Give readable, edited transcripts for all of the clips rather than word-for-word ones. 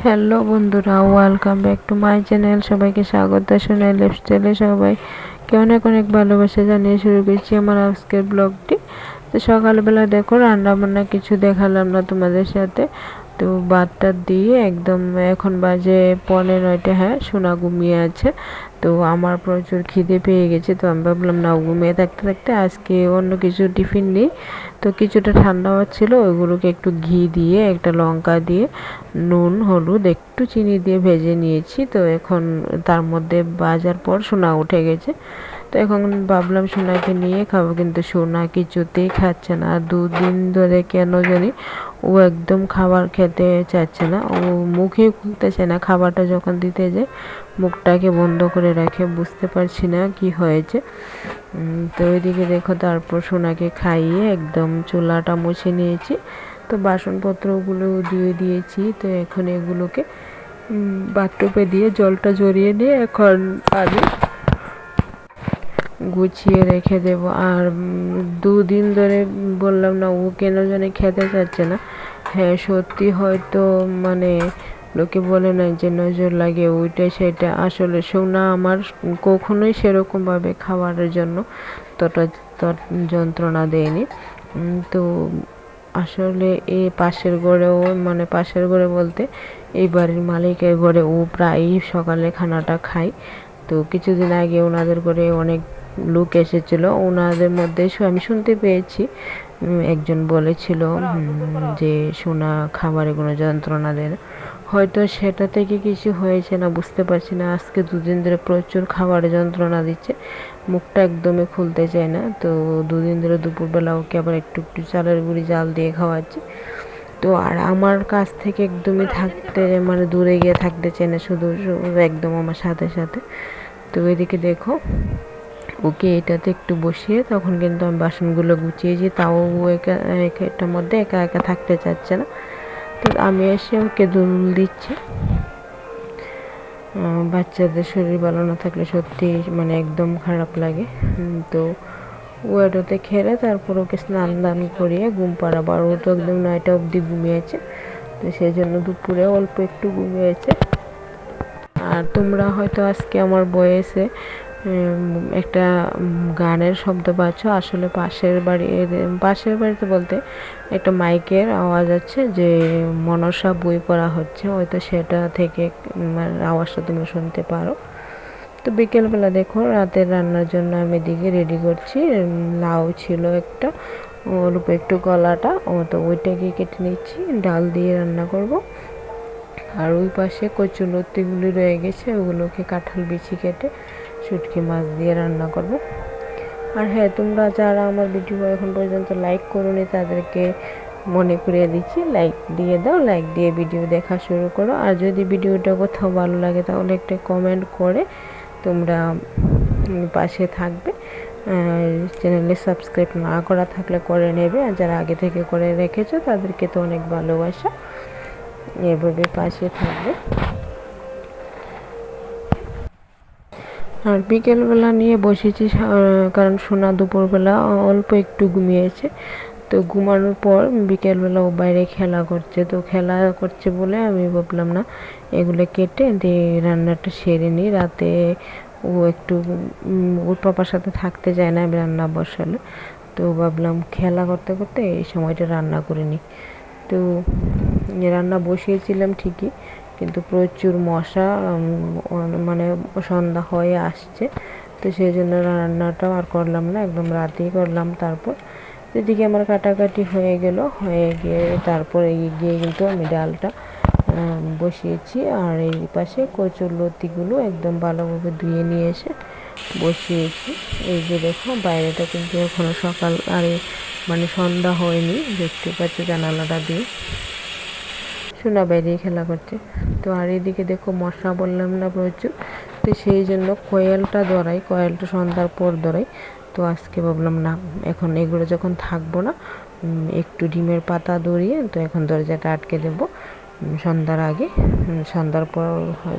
Hello বন্ধুরা, welcome back to my channel. সবাইকে স্বাগত। সোনাই লাইফস্টাইলে সবাইকে অনেক অনেক ভালোবাসা জানিয়ে শুরু করছি আমার আজকের ব্লগটি। তো সকালবেলা দেখো রান্না বান্না কিছু দেখালাম না তোমাদের সাথে। তো ভাতটা দিয়ে একদম এখন বাজে 9:15। হ্যাঁ, সোনা ঘুমিয়ে আছে। তো আমার প্রচুর খিদে পেয়ে গেছে, তো আমি ভাবলাম না, ঘুমিয়ে থাকতে থাকতে আজকে অন্য কিছু টিফিন নিই। তো কিছুটা ঠান্ডা হচ্ছিলো, ওইগুলোকে একটু ঘি দিয়ে, একটা লঙ্কা দিয়ে, নুন হলুদ একটু চিনি দিয়ে ভেজে নিয়েছি। তো এখন তার মধ্যে ভাজার পর সোনা উঠে গেছে। তো এখন ভাবলাম সোনাকে নিয়ে খাবো, কিন্তু সোনা কিছুতেই খাচ্ছে না। 2 দিন ধরে কেন জানি ও একদম খাবার খেতে চাচ্ছে না, ও মুখে খুলতেছে না। খাবারটা যখন দিতে যায় মুখটাকে বন্ধ করে রাখে, বুঝতে পারছি না কি হয়েছে। তো ওইদিকে দেখো, তারপর সোনাকে খাইয়ে একদম চুলাটা মুছে নিয়েছি। তো বাসনপত্রগুলো ধুয়ে দিয়েছি। তো এখন এগুলোকে বাথটবে দিয়ে জলটা জড়িয়ে নিয়ে এখন আমি গুছিয়ে রেখে দেব। আর 2 দিন ধরে বললাম না, ও কেন জানি খেতে চাচ্ছে না। হ্যাঁ সত্যি, হয়তো মানে লোকে বলে না যে নজর লাগে, ওইটা সেটা। আসলে সোনা আমার কখনোই সেরকমভাবে খাবারের জন্য তটা যন্ত্রণা দেয়নি। তো আসলে এই পাশের ঘরেও, মানে পাশের ঘরে বলতে এই বাড়ির মালিকের ঘরে ও প্রায়ই সকালে খানাটা খায়। তো কিছুদিন আগে ওনাদের ঘরে অনেক লোক এসেছিল, ওনাদের মধ্যে আমি শুনতে পেয়েছি একজন বলেছিল যে সোনা খাবারে কোনো যন্ত্রণা দেয় না। হয়তো সেটা থেকে কিছু হয়েছে না, বুঝতে পারছি না। আজকে 2 দিন ধরে প্রচুর খাবারে যন্ত্রণা দিচ্ছে, মুখটা একদমই খুলতে চায় না। তো 2 দিন ধরে দুপুরবেলা ওকে আবার একটু একটু চালের গুঁড়ি জাল দিয়ে খাওয়াচ্ছি। তো আর আমার কাছ থেকে একদমই থাকতে, মানে দূরে গিয়ে থাকতে চায় না, শুধু একদম আমার সাথে সাথে। তো এদিকে দেখো, ওকে এটাতে একটু বসিয়ে তখন কিন্তু আমি বাসনগুলো গুছিয়েছি, তাও ও এটার মধ্যে একা একা থাকতে চাচ্ছে না। তো আমি এসে ওকে দুল দিচ্ছি। বাচ্চাদের শরীর ভালো না থাকলে সত্যি মানে একদম খারাপ লাগে। তো ও এটাতে খেলে তারপর ওকে স্নান দান করিয়ে ঘুম পাড়াবো। আর ও তো একদম 9টা অবধি ঘুমিয়েছে, তো সেই জন্য দুপুরে অল্প একটু ঘুমিয়েছে। আর তোমরা হয়তো আজকে আমার বয়েসে একটা গানের শব্দ পাচ্ছ। আসলে পাশের বাড়িতে বলতে একটা মাইকের আওয়াজ আছে, যে মনসা বই পড়া হচ্ছে, হয়তো সেটা থেকে আওয়াজটা তুমি শুনতে পারো। তো বিকেলবেলা দেখো, রাতের রান্নার জন্য আমি এদিকে রেডি করছি। লাউ ছিল একটা, অল্প একটু গলাটা, তো ওইটাকে কেটে নিচ্ছি, ডাল দিয়ে রান্না করব। আর ওই পাশে কচুলতিগুলি রয়ে গেছে, ওগুলোকে কাঁঠাল বিচি কেটে শুটকি মাছ দিয়ে রান্না করব। আর হ্যাঁ, তোমরা যারা আমার ভিডিও এখন পর্যন্ত লাইক করোনি তাদেরকে মনে করিয়ে দিচ্ছি, লাইক দিয়ে দাও, লাইক দিয়ে ভিডিও দেখা শুরু করো। আর যদি ভিডিওটা কোথাও ভালো লাগে তাহলে একটা কমেন্ট করে তোমরা পাশে থাকবে। চ্যানেলে সাবস্ক্রাইব না করা থাকলে করে নেবে, আর যারা আগে থেকে করে রেখেছো তাদেরকে তো অনেক ভালোবাসা, এভাবে পাশে থাকবে। আর বিকেলবেলা নিয়ে বসেছি, কারণ সোনা দুপুরবেলা অল্প একটু ঘুমিয়েছে। তো ঘুমানোর পর বিকেলবেলা ও বাইরে খেলা করছে। তো খেলা করছে বলে আমি ভাবলাম না, এগুলো কেটে দিয়ে রান্নাটা সেরে নিই। রাতে ও একটু ওর পাপার সাথে থাকতে চায় না আমি রান্না বসালে। তো ভাবলাম খেলা করতে করতে এই সময়টা রান্না করে নিই। তো রান্না বসিয়েছিলাম ঠিকই, কিন্তু প্রচুর মশা, মানে সন্ধ্যা হয়ে আসছে। তো সেই জন্য রান্নাটাও আর করলাম না, একদম রাতেই করলাম। তারপর এদিকে আমার কাটাকাটি হয়ে গিয়ে তারপর গিয়ে কিন্তু আমি ডালটা বসিয়েছি। আর এই পাশে কচুর লতিগুলো একদম ভালোভাবে ধুয়ে নিয়ে এসে বসিয়েছি। এই যে দেখো, বাইরেটা কিন্তু এখনও সকাল, আরে মানে সন্ধ্যা হয়নি, দেখতে পাচ্ছি জানালাটা দিয়ে। সোনা বাইরেই খেলা করছে। তো আর এদিকে দেখো, মশা বললাম না প্রচুর। তো সেই জন্য কয়েলটা সন্ধ্যার পর ধরাই। তো আজকে ভাবলাম না, এখন এগুলো যখন থাকবো না, একটু ডিমের পাতা ধরিয়ে তো এখন দরজাটা আটকে দেবো সন্ধ্যার আগে। সন্ধ্যার পর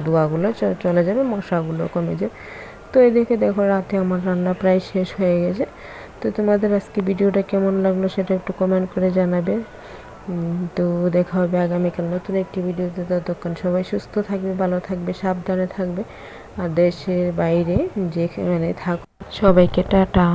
ধোঁয়াগুলো চলে যাবে, মশাগুলো কমে যাবে। তো এদিকে দেখো, রাতে আমার রান্না প্রায় শেষ হয়ে গেছে। তো তোমাদের আজকে ভিডিওটা কেমন লাগলো সেটা একটু কমেন্ট করে জানাবে। তো দেখা হবে আগামীকাল নতুন একটি ভিডিওতে। ততক্ষণ সবাই সুস্থ থাকবে, ভালো থাকবে, সাবধানে থাকবে। আর দেশের বাইরে যেখানে থাক, সবাইকে টাটা।